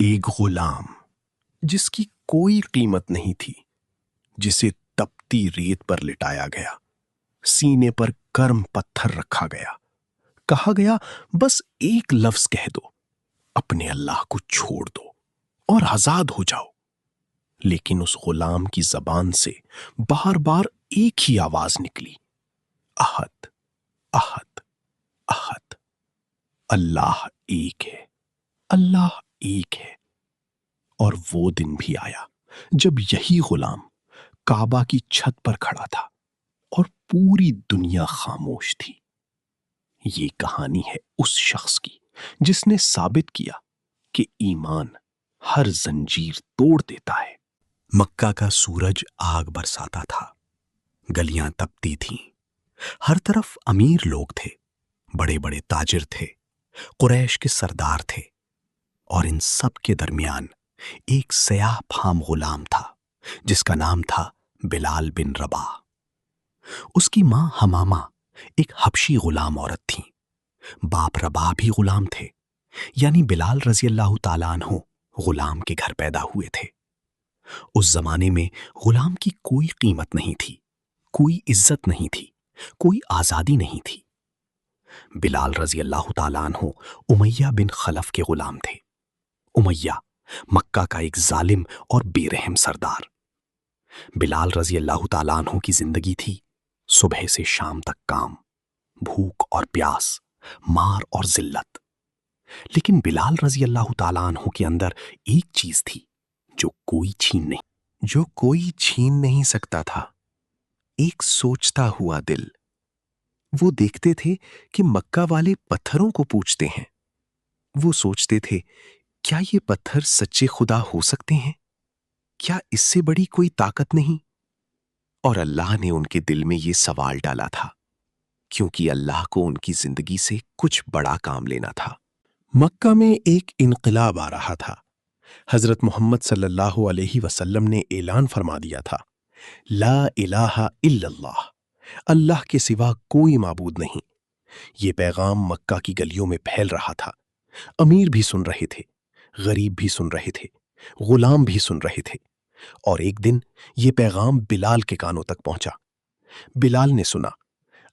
ایک غلام جس کی کوئی قیمت نہیں تھی، جسے تپتی ریت پر لٹایا گیا، سینے پر گرم پتھر رکھا گیا، کہا گیا بس ایک لفظ کہہ دو، اپنے اللہ کو چھوڑ دو اور آزاد ہو جاؤ۔ لیکن اس غلام کی زبان سے بار بار ایک ہی آواز نکلی، احد احد احد، اللہ ایک ہے، اللہ ایک ہے۔ اور وہ دن بھی آیا جب یہی غلام کعبہ کی چھت پر کھڑا تھا اور پوری دنیا خاموش تھی۔ یہ کہانی ہے اس شخص کی جس نے ثابت کیا کہ ایمان ہر زنجیر توڑ دیتا ہے۔ مکہ کا سورج آگ برساتا تھا، گلیاں تپتی تھیں، ہر طرف امیر لوگ تھے، بڑے بڑے تاجر تھے، قریش کے سردار تھے، اور ان سب کے درمیان ایک سیاہ پھام غلام تھا جس کا نام تھا بلال بن رباح۔ اس کی ماں حمامہ ایک حبشی غلام عورت تھیں، باپ رباح بھی غلام تھے، یعنی بلال رضی اللہ تعالیٰ عنہ غلام کے گھر پیدا ہوئے تھے۔ اس زمانے میں غلام کی کوئی قیمت نہیں تھی، کوئی عزت نہیں تھی، کوئی آزادی نہیں تھی۔ بلال رضی اللہ تعالیٰ عنہ امیہ بن خلف کے غلام تھے۔ امیہ مکہ کا ایک ظالم اور بے رحم سردار۔ بلال رضی اللہ تعالیٰ عنہ کی زندگی تھی صبح سے شام تک کام، بھوک اور پیاس، مار اور ذلت۔ لیکن بلال رضی اللہ تعالیٰ عنہ کے اندر ایک چیز تھی جو کوئی چھین نہیں سکتا تھا، ایک سوچتا ہوا دل۔ وہ دیکھتے تھے کہ مکہ والے پتھروں کو پوجتے ہیں، وہ سوچتے تھے کیا یہ پتھر سچے خدا ہو سکتے ہیں؟ کیا اس سے بڑی کوئی طاقت نہیں؟ اور اللہ نے ان کے دل میں یہ سوال ڈالا تھا کیونکہ اللہ کو ان کی زندگی سے کچھ بڑا کام لینا تھا۔ مکہ میں ایک انقلاب آ رہا تھا۔ حضرت محمد صلی اللہ علیہ وسلم نے اعلان فرما دیا تھا، لا الہ الا اللہ، اللہ کے سوا کوئی معبود نہیں۔ یہ پیغام مکہ کی گلیوں میں پھیل رہا تھا، امیر بھی سن رہے تھے، غریب بھی سن رہے تھے، غلام بھی سن رہے تھے۔ اور ایک دن یہ پیغام بلال کے کانوں تک پہنچا۔ بلال نے سنا،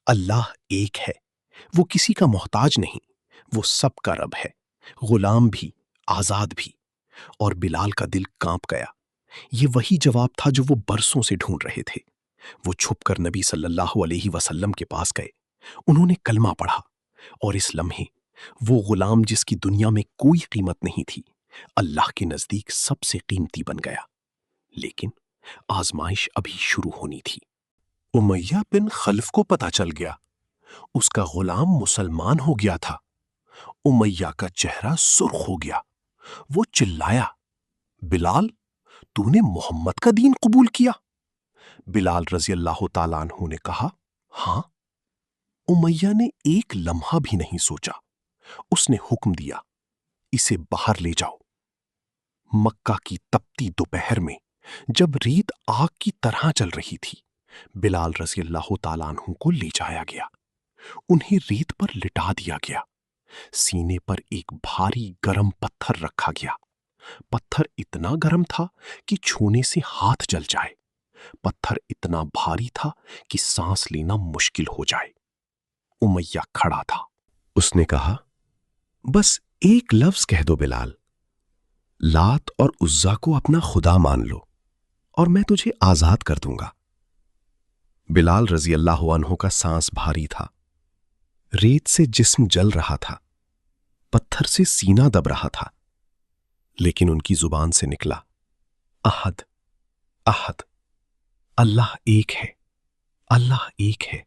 اللہ ایک ہے، وہ کسی کا محتاج نہیں، وہ سب کا رب ہے، غلام بھی، آزاد بھی۔ اور بلال کا دل کانپ گیا۔ یہ وہی جواب تھا جو وہ برسوں سے ڈھونڈ رہے تھے۔ وہ چھپ کر نبی صلی اللہ علیہ وسلم کے پاس گئے، انہوں نے کلمہ پڑھا، اور اس لمحے وہ غلام جس کی دنیا میں کوئی قیمت نہیں تھی، اللہ کے نزدیک سب سے قیمتی بن گیا۔ لیکن آزمائش ابھی شروع ہونی تھی۔ امیہ بن خلف کو پتہ چل گیا، اس کا غلام مسلمان ہو گیا تھا۔ امیہ کا چہرہ سرخ ہو گیا، وہ چلایا، بلال، تو نے محمد کا دین قبول کیا؟ بلال رضی اللہ تعالیٰ عنہ نے کہا، ہاں۔ امیہ نے ایک لمحہ بھی نہیں سوچا، اس نے حکم دیا، اسے باہر لے جاؤ۔ مکہ کی تپتی دوپہر میں جب ریت آگ کی طرح چل رہی تھی، بلال رضی اللہ تعالیٰ عنہ کو لے جایا گیا، انہیں ریت پر لٹا دیا گیا، سینے پر ایک بھاری گرم پتھر رکھا گیا۔ پتھر اتنا گرم تھا کہ چھونے سے ہاتھ جل جائے، پتھر اتنا بھاری تھا کہ سانس لینا مشکل ہو جائے۔ امیہ کھڑا تھا، اس نے کہا، بس ایک لفظ کہہ دو بلال، لات اور عزا کو اپنا خدا مان لو اور میں تجھے آزاد کر دوں گا۔ بلال رضی اللہ عنہ کا سانس بھاری تھا، ریت سے جسم جل رہا تھا، پتھر سے سینہ دب رہا تھا، لیکن ان کی زبان سے نکلا، احد احد، اللہ ایک ہے، اللہ ایک ہے۔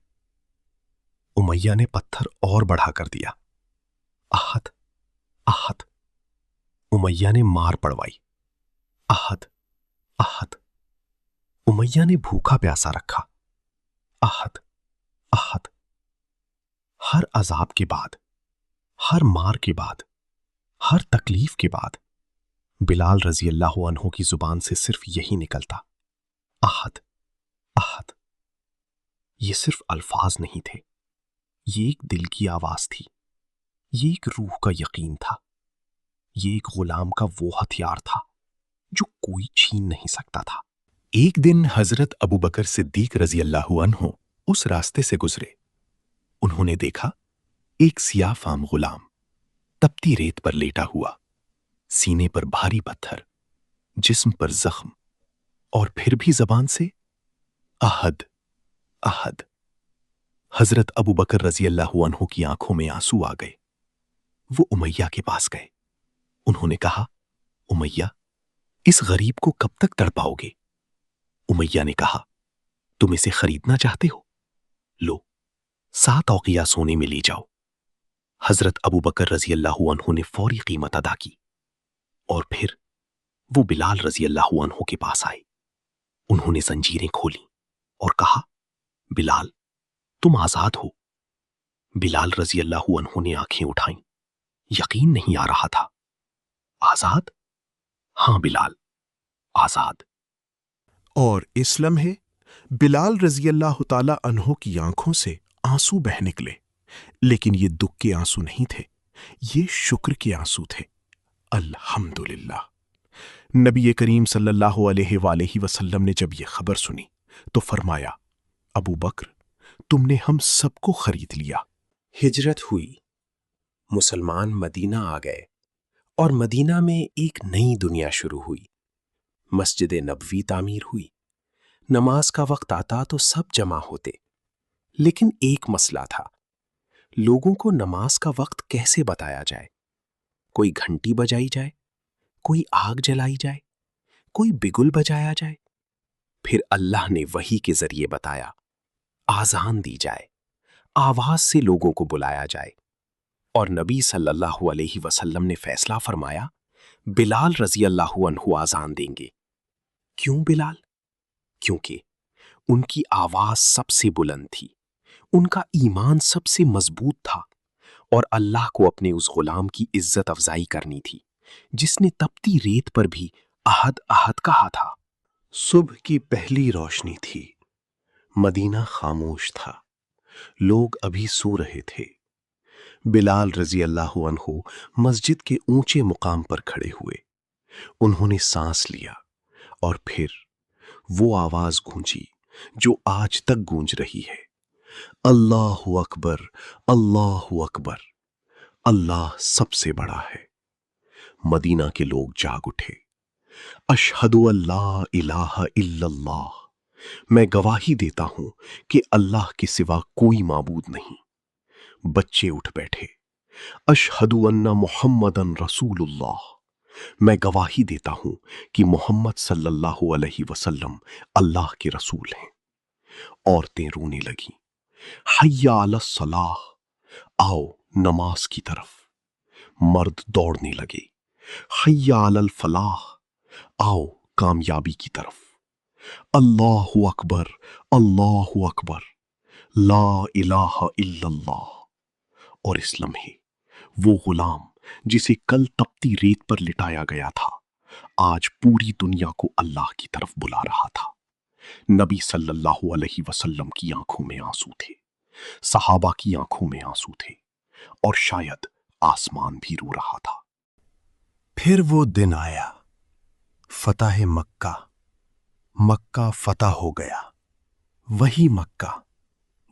امیہ نے پتھر اور بڑھا کر دیا، احد احد۔ امیہ نے مار پڑوائی، احد احد۔ امیہ نے بھوکا پیاسا رکھا، احد احد۔ ہر عذاب کے بعد، ہر مار کے بعد، ہر تکلیف کے بعد بلال رضی اللہ عنہ کی زبان سے صرف یہی نکلتا، احد احد۔ یہ صرف الفاظ نہیں تھے، یہ ایک دل کی آواز تھی، یہ ایک روح کا یقین تھا، یہ ایک غلام کا وہ ہتھیار تھا جو کوئی چھین نہیں سکتا تھا۔ ایک دن حضرت ابو بکر صدیق رضی اللہ عنہ اس راستے سے گزرے۔ انہوں نے دیکھا ایک سیاہ فام غلام تپتی ریت پر لیٹا ہوا، سینے پر بھاری پتھر، جسم پر زخم، اور پھر بھی زبان سے احد احد۔ حضرت ابو بکر رضی اللہ عنہ کی آنکھوں میں آنسو آ گئے۔ وہ امیہ کے پاس گئے۔ انہوں نے کہا، امیہ، اس غریب کو کب تک تڑپاؤ گے؟ امیہ نے کہا، تم اسے خریدنا چاہتے ہو؟ لو، 7 اوقیہ سونے میں لے جاؤ۔ حضرت ابو بکر رضی اللہ عنہ نے فوری قیمت ادا کی، اور پھر وہ بلال رضی اللہ عنہ کے پاس آئے۔ انہوں نے زنجیریں کھولیں اور کہا، بلال، تم آزاد ہو۔ بلال رضی اللہ عنہ نے آنکھیں اٹھائیں، یقین نہیں آ رہا تھا۔ آزاد؟ ہاں بلال، آزاد۔ اور اس لمحے بلال رضی اللہ تعالی عنہ کی آنکھوں سے آنسو بہہ نکلے، لیکن یہ دکھ کے آنسو نہیں تھے، یہ شکر کے آنسو تھے۔ الحمدللہ۔ نبی کریم صلی اللہ علیہ وآلہ وسلم نے جب یہ خبر سنی تو فرمایا، ابو بکر، تم نے ہم سب کو خرید لیا۔ ہجرت ہوئی، مسلمان مدینہ آ گئے، اور مدینہ میں ایک نئی دنیا شروع ہوئی۔ مسجد نبوی تعمیر ہوئی، نماز کا وقت آتا تو سب جمع ہوتے، لیکن ایک مسئلہ تھا، لوگوں کو نماز کا وقت کیسے بتایا جائے؟ کوئی گھنٹی بجائی جائے، کوئی آگ جلائی جائے، کوئی بگل بجایا جائے؟ پھر اللہ نے وحی کے ذریعے بتایا، آذان دی جائے، آواز سے لوگوں کو بلایا جائے۔ اور نبی صلی اللہ علیہ وسلم نے فیصلہ فرمایا، بلال رضی اللہ عنہ آذان دیں گے۔ کیوں بلال؟ کیونکہ ان کی آواز سب سے بلند تھی، ان کا ایمان سب سے مضبوط تھا، اور اللہ کو اپنے اس غلام کی عزت افزائی کرنی تھی جس نے تپتی ریت پر بھی احد احد کہا تھا۔ صبح کی پہلی روشنی تھی، مدینہ خاموش تھا، لوگ ابھی سو رہے تھے۔ بلال رضی اللہ عنہ مسجد کے اونچے مقام پر کھڑے ہوئے۔ انہوں نے سانس لیا، اور پھر وہ آواز گونجی جو آج تک گونج رہی ہے، اللہ اکبر، اللہ اکبر، اللہ سب سے بڑا ہے۔ مدینہ کے لوگ جاگ اٹھے، اشہد ان لا الہ الا اللہ، میں گواہی دیتا ہوں کہ اللہ کے سوا کوئی معبود نہیں۔ بچے اٹھ بیٹھے، اشہد ان محمدن رسول اللہ، میں گواہی دیتا ہوں کہ محمد صلی اللہ علیہ وسلم اللہ کے رسول ہیں۔ عورتیں رونے لگیں، حی علی الصلاح، آؤ نماز کی طرف۔ مرد دوڑنے لگے، حی علی الفلاح، آؤ کامیابی کی طرف۔ اللہ اکبر، اللہ اکبر، لا الہ الا اللہ۔ اور اس لمحے وہ غلام جسے کل تپتی ریت پر لٹایا گیا تھا، آج پوری دنیا کو اللہ کی طرف بلا رہا تھا۔ نبی صلی اللہ علیہ وسلم کی آنکھوں میں آنسو تھے، صحابہ کی آنکھوں میں آنسو تھے، اور شاید آسمان بھی رو رہا تھا۔ پھر وہ دن آیا، فتح مکہ۔ مکہ فتح ہو گیا، وہی مکہ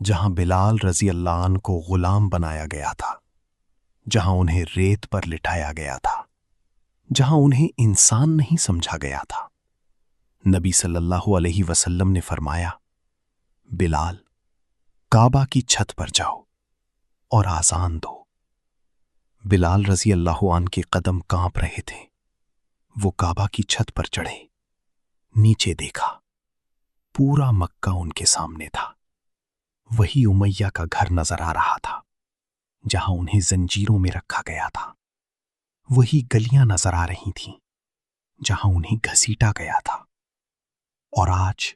جہاں بلال رضی اللہ عنہ کو غلام بنایا گیا تھا، جہاں انہیں ریت پر لٹایا گیا تھا، جہاں انہیں انسان نہیں سمجھا گیا تھا۔ نبی صلی اللہ علیہ وسلم نے فرمایا، بلال، کعبہ کی چھت پر جاؤ اور آذان دو۔ بلال رضی اللہ عنہ کے قدم کانپ رہے تھے۔ وہ کعبہ کی چھت پر چڑھے، نیچے دیکھا، پورا مکہ ان کے سامنے تھا۔ وہی امیہ کا گھر نظر آ رہا تھا جہاں انہیں زنجیروں میں رکھا گیا تھا، وہی گلیاں نظر آ رہی تھیں جہاں انہیں گھسیٹا گیا تھا، اور آج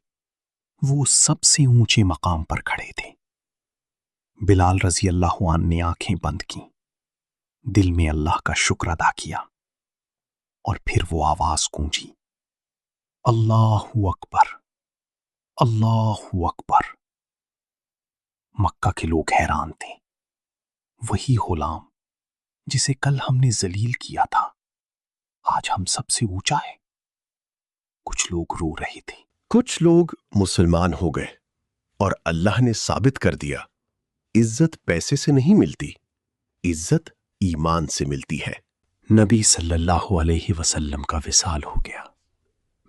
وہ سب سے اونچے مقام پر کھڑے تھے۔ بلال رضی اللہ عنہ نے آنکھیں بند کیں، دل میں اللہ کا شکر ادا کیا، اور پھر وہ آواز گونجی، اللہ اکبر، اللہ اکبر۔ مکہ کے لوگ حیران تھے، وہی غلام جسے کل ہم نے ذلیل کیا تھا، آج ہم سب سے اونچا ہے۔ کچھ لوگ رو رہے تھے، کچھ لوگ مسلمان ہو گئے، اور اللہ نے ثابت کر دیا عزت پیسے سے نہیں ملتی، عزت ایمان سے ملتی ہے۔ نبی صلی اللہ علیہ وسلم کا وصال ہو گیا۔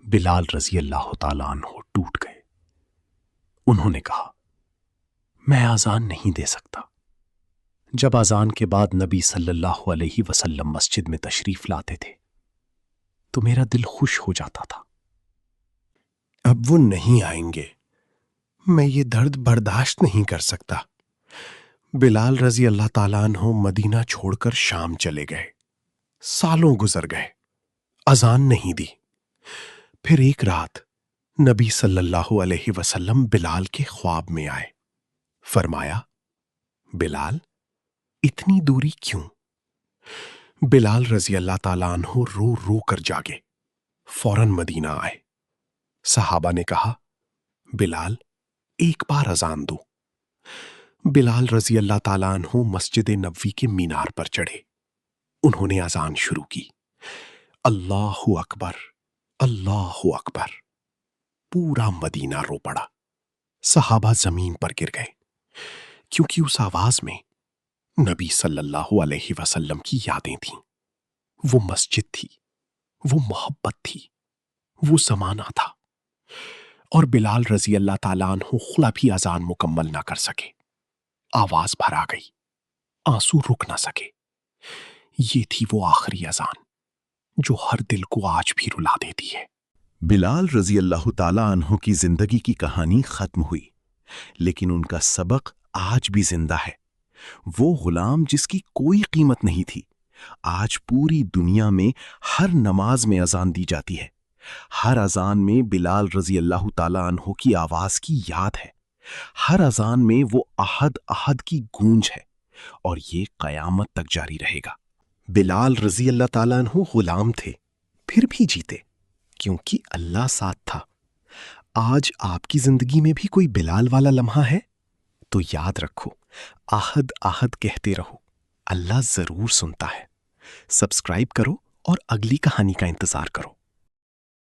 بلال رضی اللہ تعالیٰ عنہ ٹوٹ گئے۔ انہوں نے کہا، میں اذان نہیں دے سکتا۔ جب اذان کے بعد نبی صلی اللہ علیہ وسلم مسجد میں تشریف لاتے تھے تو میرا دل خوش ہو جاتا تھا۔ اب وہ نہیں آئیں گے، میں یہ درد برداشت نہیں کر سکتا۔ بلال رضی اللہ تعالیٰ عنہ مدینہ چھوڑ کر شام چلے گئے۔ سالوں گزر گئے، اذان نہیں دی۔ پھر ایک رات نبی صلی اللہ علیہ وسلم بلال کے خواب میں آئے۔ فرمایا، بلال اتنی دوری کیوں؟ بلال رضی اللہ تعالیٰ عنہ رو رو کر جاگے، فوراً مدینہ آئے۔ صحابہ نے کہا، بلال ایک بار اذان دو۔ بلال رضی اللہ تعالیٰ عنہ مسجد نبوی کے مینار پر چڑھے۔ انہوں نے اذان شروع کی، اللہ اکبر، اللہ اکبر۔ پورا مدینہ رو پڑا۔ صحابہ زمین پر گر گئے، کیونکہ اس آواز میں نبی صلی اللہ علیہ وسلم کی یادیں تھیں۔ وہ مسجد تھی، وہ محبت تھی، وہ زمانہ تھا۔ اور بلال رضی اللہ تعالیٰ عنہ خلا بھی اذان مکمل نہ کر سکے۔ آواز بھر آ گئی، آنسو رک نہ سکے۔ یہ تھی وہ آخری اذان جو ہر دل کو آج بھی رلا دیتی ہے۔ بلال رضی اللہ تعالیٰ عنہ کی زندگی کی کہانی ختم ہوئی، لیکن ان کا سبق آج بھی زندہ ہے۔ وہ غلام جس کی کوئی قیمت نہیں تھی، آج پوری دنیا میں ہر نماز میں اذان دی جاتی ہے۔ ہر اذان میں بلال رضی اللہ تعالیٰ عنہ کی آواز کی یاد ہے۔ ہر اذان میں وہ احد احد کی گونج ہے، اور یہ قیامت تک جاری رہے گا۔ بلال رضی اللہ تعالیٰ عنہ غلام تھے، پھر بھی جیتے، کیونکہ اللہ ساتھ تھا۔ آج آپ کی زندگی میں بھی کوئی بلال والا لمحہ ہے تو یاد رکھو، احد احد کہتے رہو، اللہ ضرور سنتا ہے۔ سبسکرائب کرو اور اگلی کہانی کا انتظار کرو۔